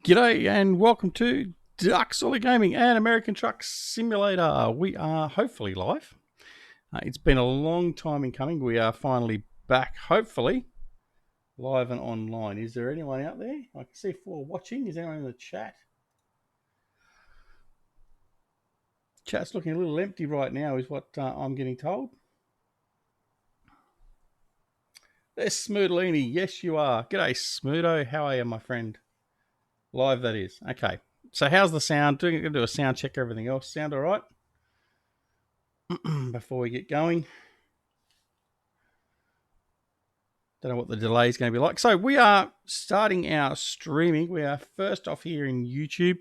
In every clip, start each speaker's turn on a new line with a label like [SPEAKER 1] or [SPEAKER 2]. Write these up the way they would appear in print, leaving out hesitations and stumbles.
[SPEAKER 1] G'day and welcome to Duck Solid Gaming and American Truck Simulator. We are hopefully live. It's been a long time in coming. We are finally back, hopefully, live and online. Is there anyone out there? I can see 4 watching. Is anyone in the chat? Chat's looking a little empty right now is what I'm getting told. There's Smoodolini. Yes, you are. G'day, Smoodo. How are you, my friend? Live, that is. Okay. So how's the sound? Going to do a sound check, everything else. Sound all right? Before we get going. Don't know what the delay is going to be like. So we are starting our streaming. We are first off here in YouTube.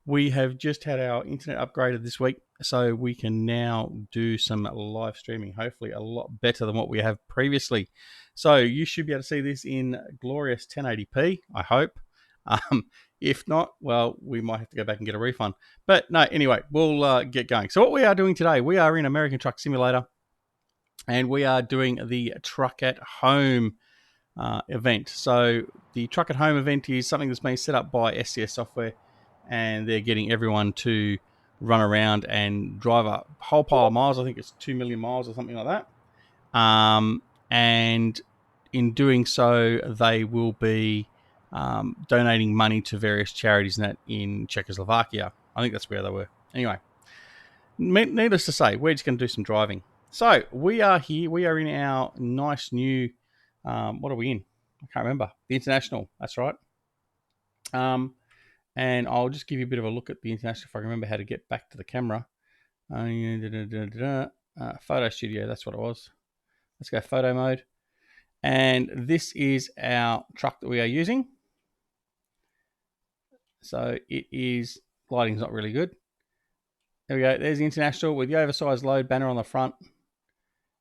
[SPEAKER 1] We have just had our internet upgraded this week, so we can now do some live streaming, hopefully a lot better than what we have previously. So you should be able to see this in glorious 1080p, I hope. If not, well, we might have to go back and get a refund. But no, anyway, we'll get going. So what we are doing today, we are in American Truck Simulator, and we are doing the Truck at Home event. So the Truck at Home event is something that's been set up by SCS Software, and they're getting everyone to run around and drive a whole pile of miles. I think it's 2 million miles or something like that. And in doing so, they will be donating money to various charities and that in Czechoslovakia. I think that's where they were. Anyway, needless to say, we're just going to do some driving. So we are here. We are in our nice new, what are we in? I can't remember. The International. That's right. And I'll just give you a bit of a look at the International if I remember how to get back to the camera. Photo studio, that's what it was. Let's go photo mode. And this is our truck that we are using. So it is, lighting's not really good. There we go. There's the International with the oversized load banner on the front.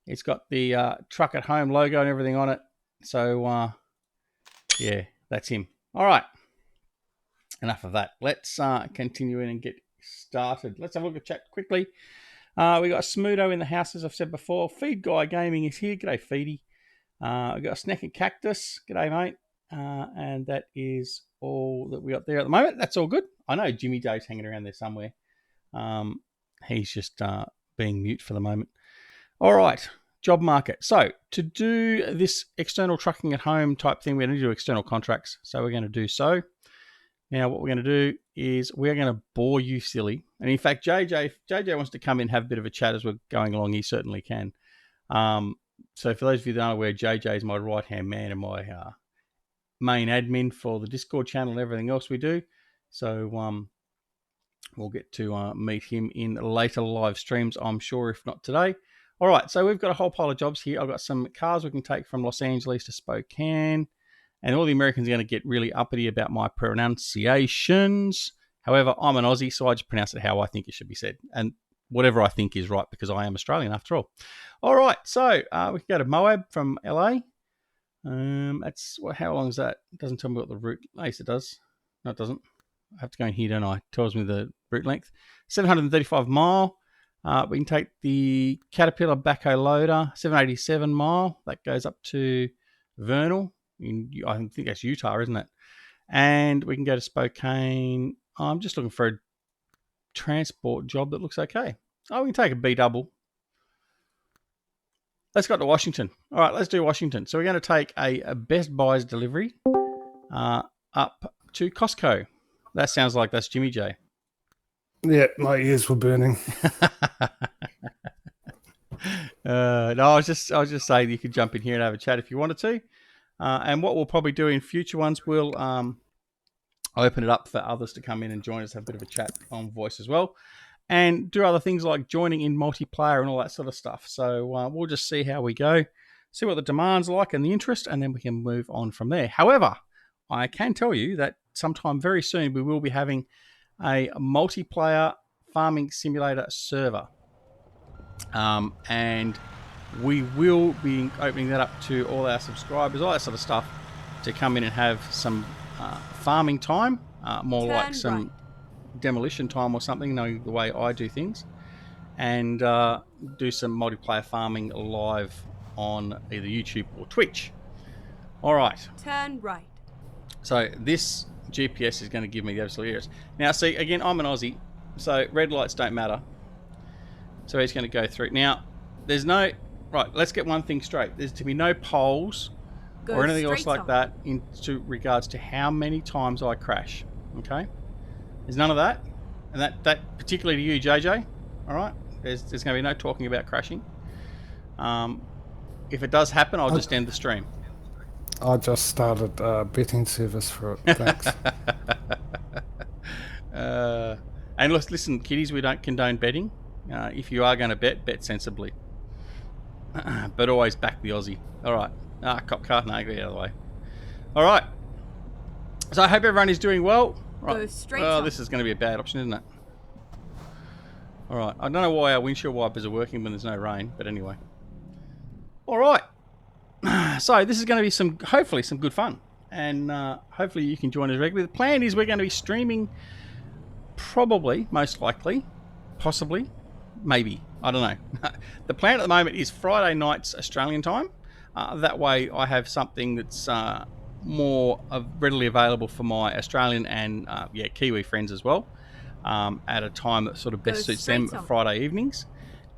[SPEAKER 1] It's got the Truck at Home logo and everything on it. So, yeah, that's him. All right. Enough of that. Let's continue in and get started. Let's have a look at chat quickly. We got Smoodo in the house, as I've said before. Feed Guy Gaming is here. G'day, Feedy. We got a Snack and Cactus. G'day, mate. And that is all that we got there at the moment. That's all good. I know Jimmy J's hanging around there somewhere. He's just being mute for the moment. All right, job market. So to do this external trucking at home type thing, we're going to do external contracts. So we're going to do so. Now what we're going to do is we're going to bore you silly. And in fact, JJ wants to come in and have a bit of a chat as we're going along. He certainly can. So for those of you that aren't aware, JJ is my right-hand man and my main admin for the Discord channel and everything else we do. So we'll get to meet him in later live streams, I'm sure, if not today. All right, so we've got a whole pile of jobs here. I've got some cars we can take from Los Angeles to Spokane. And all the Americans are going to get really uppity about my pronunciations. However, I'm an Aussie, so I just pronounce it how I think it should be said. And whatever I think is right, because I am Australian after all. All right, so we can go to Moab from LA. That's how long is that? It doesn't tell me what the route. At least it does. No, it doesn't. I have to go in here, don't I? It tells me the route length. 735 mile. We can take the Caterpillar backhoe loader, 787 mile. That goes up to Vernal. I think that's Utah, isn't it? And we can go to Spokane. I'm just looking for a transport job that looks okay. Oh, we can take a B double. Let's go to Washington. All right, let's do Washington. So we're going to take a Best Buys delivery up to Costco. That sounds like that's Jimmy J.
[SPEAKER 2] Yeah, my ears were burning.
[SPEAKER 1] No, I was just saying you could jump in here and have a chat if you wanted to. And what we'll probably do in future ones, we'll open it up for others to come in and join us, have a bit of a chat on voice as well, and do other things like joining in multiplayer and all that sort of stuff. So we'll just see how we go, see what the demand's like and the interest, and then we can move on from there. However, I can tell you that sometime very soon we will be having a multiplayer farming simulator server. And we will be opening that up to all our subscribers, all that sort of stuff, to come in and have some farming time, more like some demolition time or something, knowing the way I do things, and do some multiplayer farming live on either YouTube or Twitch. All right.
[SPEAKER 3] Turn right.
[SPEAKER 1] So this GPS is going to give me the absolute errors. Now, see, again, I'm an Aussie, so red lights don't matter. So he's going to go through. Now, there's no... Right, let's get one thing straight. There's to be no polls or anything else like that into regards to how many times I crash. Okay? There's none of that. And that particularly to you, JJ. All right? There's going to be no talking about crashing. If it does happen, I'll just end the stream.
[SPEAKER 2] I just started a betting service for it. Thanks.
[SPEAKER 1] And listen, kiddies, we don't condone betting. If you are going to bet sensibly. But always back the Aussie. All right. Cop car. No, get out of the way. All right. So I hope everyone is doing well. Right.
[SPEAKER 3] Go straight
[SPEAKER 1] this is going to be a bad option, isn't it? All right. I don't know why our windshield wipers are working when there's no rain, but anyway. All right. So this is going to be hopefully some good fun, and hopefully you can join us regularly. The plan is we're going to be streaming, probably, most likely, possibly, maybe. I don't know. The plan at the moment is Friday nights Australian time. That way I have something that's more readily available for my Australian and Kiwi friends as well, at a time that sort of best suits them, Friday evenings.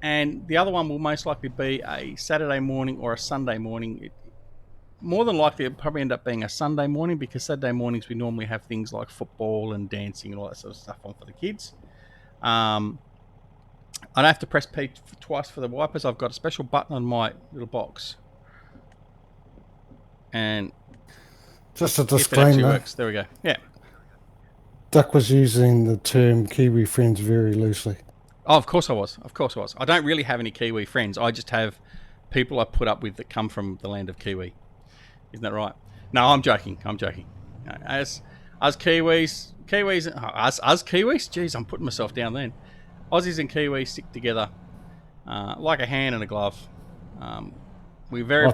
[SPEAKER 1] And the other one will most likely be a Saturday morning or a Sunday morning. More than likely, it'll probably end up being a Sunday morning, because Saturday mornings we normally have things like football and dancing and all that sort of stuff on for the kids. I don't have to press P twice for the wipers. I've got a special button on my little box. And
[SPEAKER 2] just a
[SPEAKER 1] if it actually
[SPEAKER 2] disclaimer.
[SPEAKER 1] Works, there we go. Yeah.
[SPEAKER 2] Duck was using the term Kiwi friends very loosely.
[SPEAKER 1] Oh, of course I was. I don't really have any Kiwi friends. I just have people I put up with that come from the land of Kiwi. Isn't that right? No, I'm joking. As Kiwis, us Kiwis? Jeez, I'm putting myself down then. Aussies and Kiwis stick together like a hand and a glove. We're very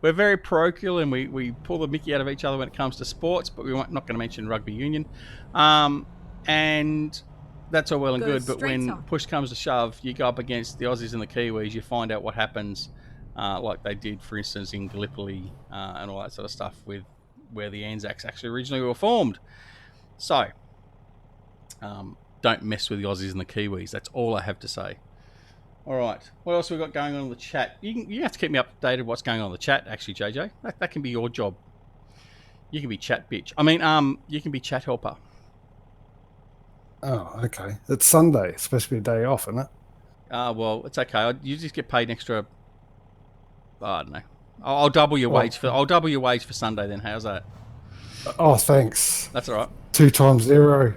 [SPEAKER 1] we're very parochial, and we pull the mickey out of each other when it comes to sports, but we're not going to mention rugby union. And that's all well and good, but when push comes to shove, you go up against the Aussies and the Kiwis, you find out what happens, like they did, for instance, in Gallipoli and all that sort of stuff, with where the Anzacs actually originally were formed. So, don't mess with the Aussies and the Kiwis. That's all I have to say. All right, what else have we got going on in the chat? You have to keep me updated what's going on in the chat, actually, JJ. That can be your job. You can be chat bitch. I mean, you can be chat helper.
[SPEAKER 2] Oh, okay. It's Sunday. It's supposed to be a day off, isn't it?
[SPEAKER 1] Well, it's okay. You just get paid an extra. I don't know. I'll double your wage for. I'll double your wage for Sunday then. How's that?
[SPEAKER 2] Oh, thanks.
[SPEAKER 1] That's all right.
[SPEAKER 2] 2 times 0.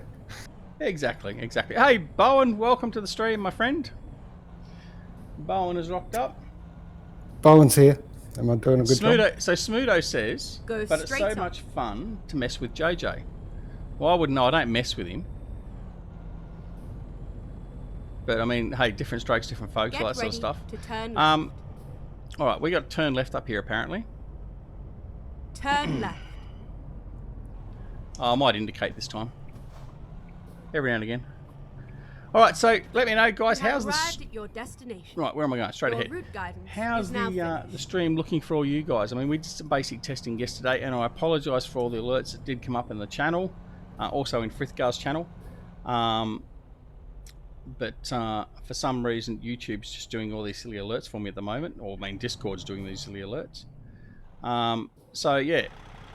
[SPEAKER 1] Exactly. Hey, Bowen, welcome to the stream, my friend. Bowen has rocked up.
[SPEAKER 2] Bowen's here. Am I doing a good job?
[SPEAKER 1] So Smudo says, but it's so much fun to mess with JJ. Well, I wouldn't know. I don't mess with him. But I mean, hey, different strokes, different folks, all that sort of stuff. All right, we got to turn left up here apparently.
[SPEAKER 3] Turn left.
[SPEAKER 1] I might indicate this time. Every now and again. All right, so let me know, guys. How's this?
[SPEAKER 3] At your destination.
[SPEAKER 1] Right, where am I going? Straight ahead. How's the stream looking for all you guys? I mean, we did some basic testing yesterday, and I apologise for all the alerts that did come up in the channel, also in Frithgar's channel. But for some reason, YouTube's just doing all these silly alerts for me at the moment, or I mean, Discord's doing these silly alerts. So yeah,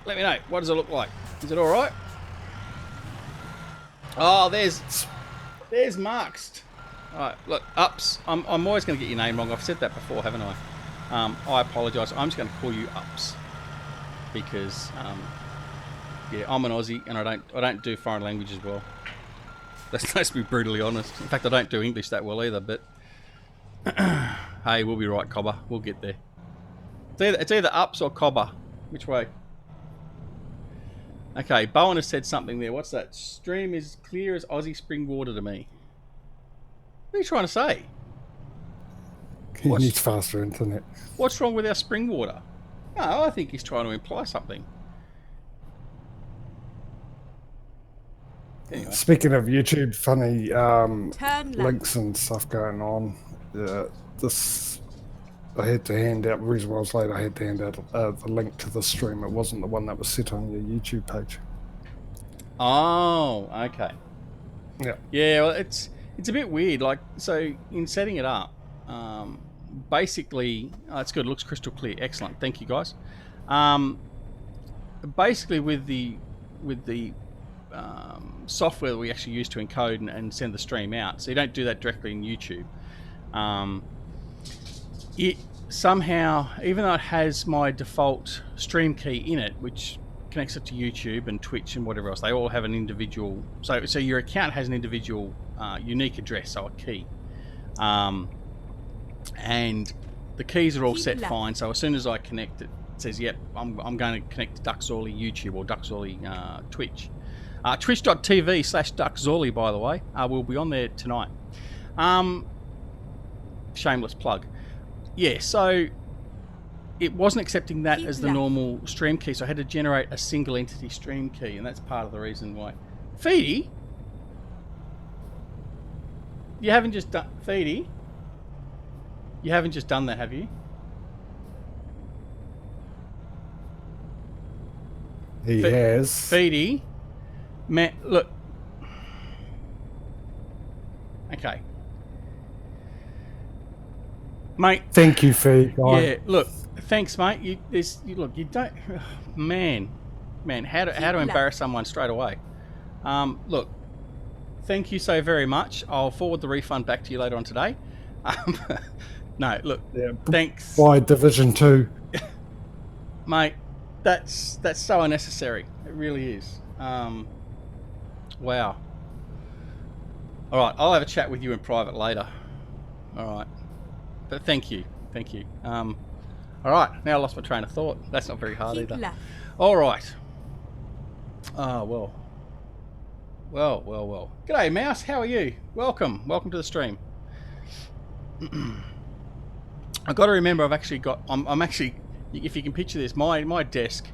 [SPEAKER 1] let me know. What does it look like? Is it all right? Oh, there's Marks. All right, look, Ups. I'm always going to get your name wrong. I've said that before, haven't I? I apologise. I'm just going to call you Ups because yeah, I'm an Aussie and I don't do foreign languages well. Let's be brutally honest. In fact, I don't do English that well either. But hey, we'll be right, Cobber. We'll get there. It's either Ups or Cobber. Which way? Okay, Bowen has said something there. What's that? Stream is clear as Aussie spring water to me. What are you trying to say?
[SPEAKER 2] He needs faster internet.
[SPEAKER 1] What's wrong with our spring water? No, I think he's trying to imply something. Anyway.
[SPEAKER 2] Speaking of YouTube, funny links and stuff going on. I had to hand out, the reason why I was late, I had to hand out the link to the stream. It wasn't the one that was set on your YouTube page.
[SPEAKER 1] Oh, okay.
[SPEAKER 2] Yeah.
[SPEAKER 1] Yeah, well, it's a bit weird. Like, so in setting it up, basically, it's good. It looks crystal clear. Excellent. Thank you, guys. Basically, with the software that we actually use to encode and send the stream out, so you don't do that directly in YouTube. It somehow, even though it has my default stream key in it, which connects it to YouTube and Twitch and whatever else, they all have an individual. So your account has an individual unique address, so a key, and the keys are all set fine. So as soon as I connect it, it says, "Yep, I'm going to connect to Duxorley YouTube or Duxorley Twitch." Twitch.tv/Duxorley, by the way, we'll be on there tonight. Shameless plug. Yeah, so it wasn't accepting that as the normal stream key, so I had to generate a single entity stream key, and that's part of the reason why. Feedy? You haven't just done... Feedy? You haven't just done that, have you?
[SPEAKER 2] He has.
[SPEAKER 1] Feedy? Man, look. Okay. Mate.
[SPEAKER 2] Thank you, Feed.
[SPEAKER 1] Yeah, look. Thanks, mate. You don't... Man, how to embarrass someone straight away. Look, thank you so very much. I'll forward the refund back to you later on today. No, look,
[SPEAKER 2] Yeah,
[SPEAKER 1] thanks.
[SPEAKER 2] by Division 2.
[SPEAKER 1] Mate, that's so unnecessary. It really is. Wow. All right, I'll have a chat with you in private later. All right. But thank you. All right, now I lost my train of thought. That's not very hard either.
[SPEAKER 3] Left.
[SPEAKER 1] All right. Oh, well. G'day, Mouse. How are you? Welcome to the stream. I've got to remember I've actually got... I'm actually... If you can picture this, my desk,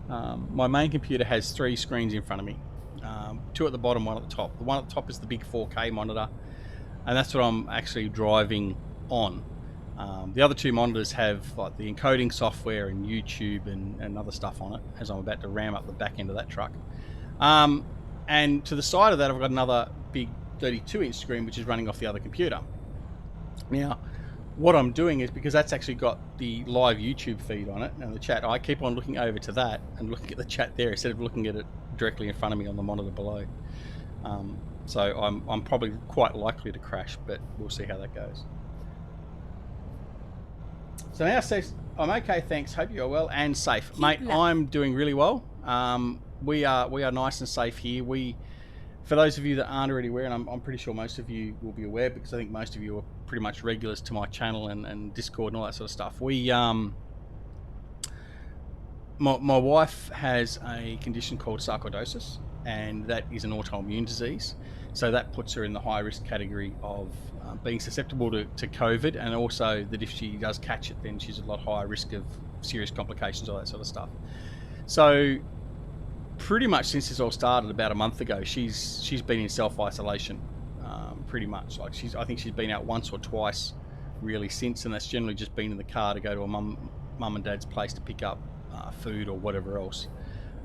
[SPEAKER 1] my main computer has 3 screens in front of me. 2 at the bottom, 1 at the top. The one at the top is the big 4K monitor, and that's what I'm actually driving on. The other 2 monitors have like the encoding software and YouTube and other stuff on it, as I'm about to ram up the back end of that truck. And to the side of that, I've got another big 32-inch screen, which is running off the other computer. Now, what I'm doing is, because that's actually got the live YouTube feed on it and the chat, I keep on looking over to that and looking at the chat there instead of looking at it directly in front of me on the monitor below. So I'm probably quite likely to crash, but we'll see how that goes. So now says, I'm okay, thanks. Hope you're well and safe. Mate, I'm doing really well. We are nice and safe here. For those of you that aren't already aware, and I'm pretty sure most of you will be aware, because I think most of you are pretty much regulars to my channel and Discord and all that sort of stuff. My wife has a condition called sarcoidosis, and that is an autoimmune disease. So that puts her in the high risk category of being susceptible to COVID, and also that if she does catch it, then she's a lot higher risk of serious complications, all that sort of stuff. So pretty much since this all started about a month ago, she's been in self-isolation, pretty much. Like I think she's been out once or twice really since, and that's generally just been in the car to go to a mum and dad's place to pick up food or whatever else.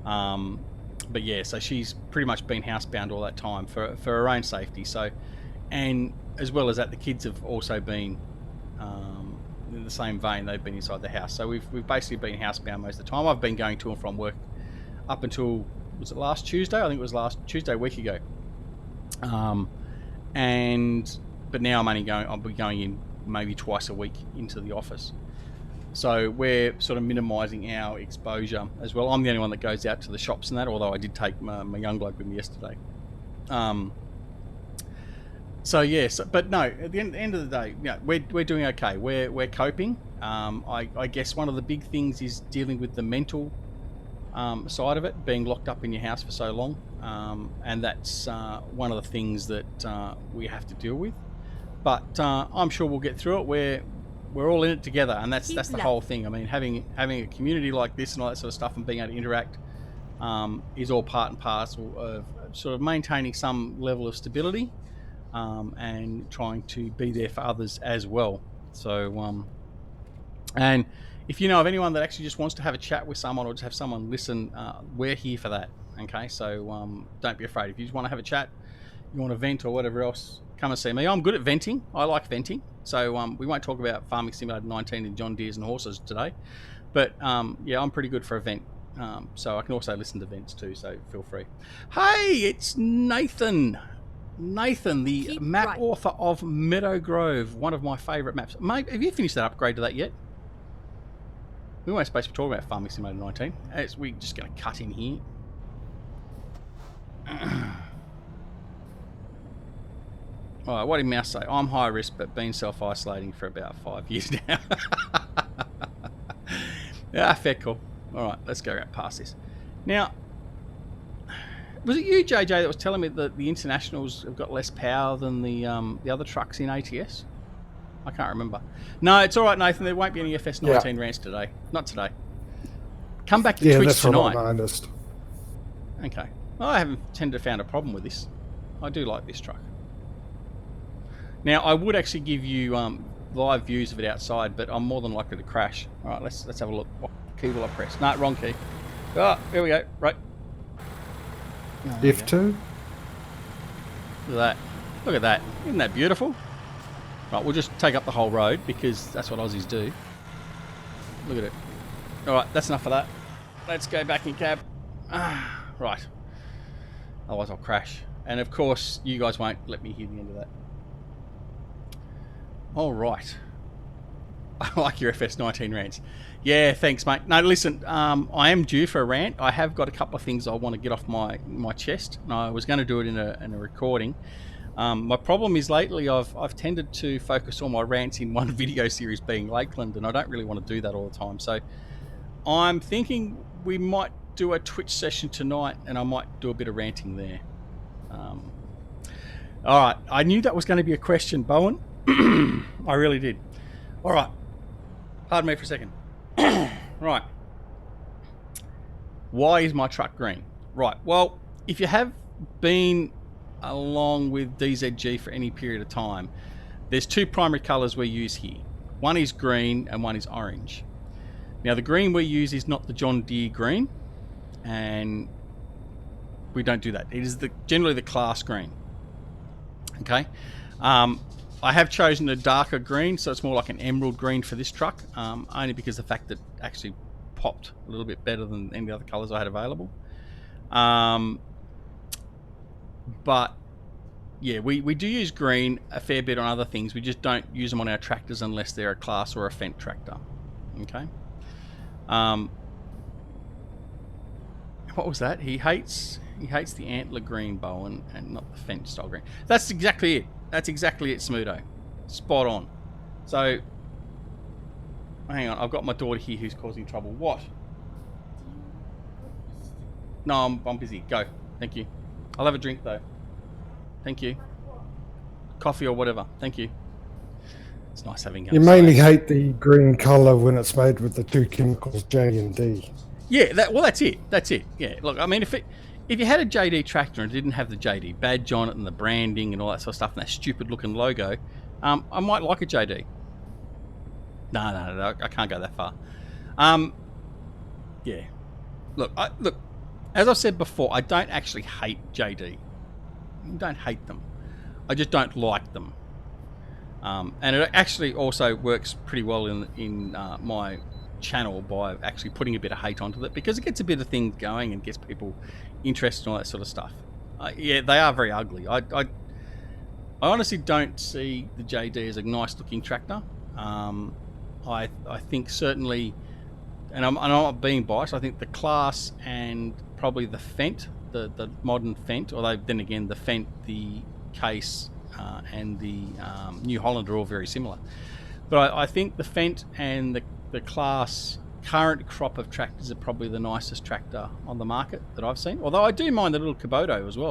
[SPEAKER 1] But yeah, so she's pretty much been housebound all that time for her own safety. So, and as well as that, the kids have also been in the same vein. They've been inside the house. So we've basically been housebound most of the time. I've been going to and from work up until, was it last Tuesday? I think it was last Tuesday, a week ago. But now I'll be going in maybe twice a week into the office. So we're sort of minimising our exposure as well. I'm the only one that goes out to the shops and that, although I did take my young bloke with me yesterday. So yes, but no, at the end of the day, yeah, we're doing okay. We're coping. I guess one of the big things is dealing with the mental side of it, being locked up in your house for so long, and that's one of the things that we have to deal with. But I'm sure we'll get through it. We're all in it together, and that's the whole thing. I mean, having a community like this and all that sort of stuff, and being able to interact is all part and parcel of sort of maintaining some level of stability and trying to be there for others as well. So And if you know of anyone that actually just wants to have a chat with someone or just have someone listen, we're here for that. Okay, so don't be afraid. If you just want to have a chat, you want to vent or whatever else, come and see me. I'm good at venting. I like venting. So we won't talk about Farming Simulator 19 and John Deeres and horses today. But yeah, I'm pretty good for a vent. So I can also listen to vents too, so feel free. Hey, it's Nathan. Nathan, the
[SPEAKER 3] Keep
[SPEAKER 1] map
[SPEAKER 3] right.
[SPEAKER 1] author of Meadow Grove, one of my favourite maps. Mate, have you finished that upgrade to that yet? We weren't supposed to be talking about Farming Simulator 19. We're just going to cut in here. Alright, what did Mouse say? I'm high risk, but been self-isolating for about 5 years now. Yeah, fair call. Alright, let's go right past this. Now, was it you, JJ, that was telling me that the Internationals have got less power than the other trucks in ATS? I can't remember. No, it's alright, Nathan. There won't be any FS19 rants today. Not today. Come back to Twitch
[SPEAKER 2] that's
[SPEAKER 1] tonight.
[SPEAKER 2] what I noticed.
[SPEAKER 1] Okay. Well, I haven't tended to found a problem with this. I do like this truck. Now, I would actually give you live views of it outside, but I'm more than likely to crash. All right, let's have a look. What key will I press? No, wrong key. Oh, here we go. Right. Oh,
[SPEAKER 2] F2?
[SPEAKER 1] Look at that. Look at that. Isn't that beautiful? Right, we'll just take up the whole road because that's what Aussies do. Look at it. All right, that's enough of that. Let's go back in cab. Right. Otherwise I'll crash. And of course, you guys won't let me hear the end of that. All right. I like your FS19 rants. Yeah, thanks, mate. No, listen, I am due for a rant. I have got a couple of things I want to get off my chest. And I was going to do it in a recording. My problem is lately I've tended to focus all my rants in one video series being Lakeland, and I don't really want to do that all the time. So I'm thinking we might do a Twitch session tonight, and I might do a bit of ranting there. All right, I knew that was going to be a question, Bowen. I really did. All right, pardon me for a second. Right, why is my truck green? Right, well, if you have been along with DZG for any period of time, there's two primary colours we use here. One is green and one is orange. Now the green we use is not the John Deere green, and we don't do that. It is generally the class green. Okay, I have chosen a darker green, so it's more like an emerald green for this truck, only because the fact that it actually popped a little bit better than any other colours I had available. But yeah, we do use green a fair bit on other things. We just don't use them on our tractors unless they're a class or a Fendt tractor. Okay. What was that? He hates the antler green, Bowen, and not the Fendt style green. That's exactly it. That's exactly it, Smudo. Spot on. So, hang on. I've got my daughter here who's causing trouble. What? No, I'm busy. Go. Thank you. I'll have a drink though. Thank you. Coffee or whatever. Thank you. It's nice having
[SPEAKER 2] You mainly hate the green colour when it's made with the two chemicals J and D.
[SPEAKER 1] Yeah, that's it. That's it. Yeah, look, I mean, if you had a JD tractor and it didn't have the JD badge on it and the branding and all that sort of stuff and that stupid looking logo, I might like a JD. No, I can't go that far. Yeah. Look, as I've said before, I don't actually hate JD. I don't hate them. I just don't like them. And it actually also works pretty well in my channel by actually putting a bit of hate onto it, because it gets a bit of things going and gets people interested in all that sort of stuff. Yeah, they are very ugly. I honestly don't see the JD as a nice looking tractor. I think certainly, and I'm not being biased, I think the class and probably the Fendt, the modern Fendt, although then again the Fendt, the Case and the New Holland are all very similar. But I think the Fendt and the class current crop of tractors are probably the nicest tractor on the market that I've seen. Although I do mind the little Kubota as well.